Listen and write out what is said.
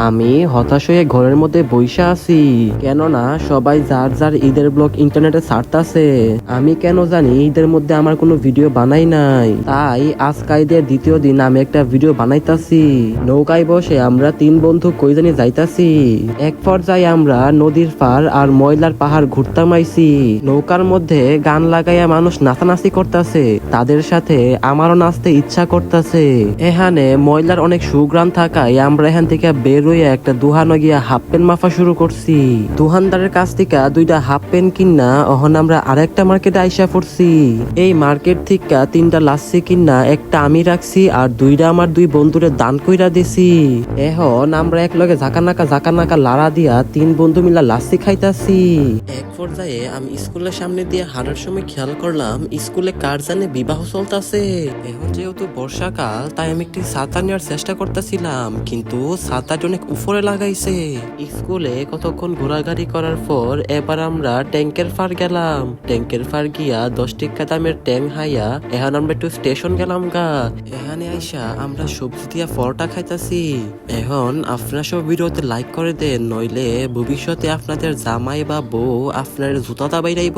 আমি হতাশ হয়ে ঘরের মধ্যে বইসা আছি, কেননা সবাই যার যার ঈদের ব্লগ ইন্টারনেটে ছাড়তাছে। আমি কেন জানি ঈদের মধ্যে আমার কোনো ভিডিও বানাই নাই, তাই আজকে ঈদের দ্বিতীয় দিন আমি একটা ভিডিও বানাইতাছি। নৌকায় বসে আমরা 3 বন্ধু কই জানি যাইতাছি। এক পর্যায়ে আমরা নদীর পার আর ময়লার পাহাড় ঘুরতাম আইছি। নৌকার মধ্যে গান লাগাইয়া মানুষ নাচানাচি করতেছে, তাদের সাথে আমারও নাচতে ইচ্ছা করতেছে। এখানে ময়লার অনেক সুগ্রাম থাকায় আমরা এখান থেকে বের হইয়া একটা দোহানো গিয়া হাফ প্যান্ট মাফা শুরু করছি। দোকানদারের কাছ থেকে 2টা হাফ প্যান্ট কিনা অহন আমরা আরেকটা মার্কেটে আইসা পড়ছি। এই মার্কেট থেকে 3টা লাচ্ছি কিনা একটা আমি রাখছি আর 2টা আমার 2 বন্ধুরে দান কইরা দিছি। এখন আমরা এক লগে ঝাঁকানাকা লাড়া দিয়া 3 বন্ধু মিলা লাচ্ছি খাইতাছি। এক পর্যায়ে আমি স্কুলের সামনে দিয়ে হাঁটার সময় খেয়াল করলাম স্কুলে কার জানে বিবাহ চলতেছে। এখন যেহেতু বর্ষাকাল তাই আমি একটি ছাতা নেওয়ার চেষ্টা করতেছিলাম, কিন্তু ছাতাটি অনেক উপরে লাগাইছে। স্কুলে কতক্ষণ ঘোরাঘুরি করার পর এবার আমরা ট্যাঙ্কের ফার গেলাম। ট্যাঙ্কের ফার গিয়া 10 টাকা দামের ট্যাঙ্ক হাইয়া এখন আমরা একটু স্টেশন গেলাম গা। এখানে আইসা আমরা সবজি দিয়া পরোটা খাইতাছি। এখন আপনারা সব ভিডিওতে লাইক করে দেন, নইলে ভবিষ্যতে আপনাদের জামাই বা বউ আপনার জুতাটা বাইরাইব।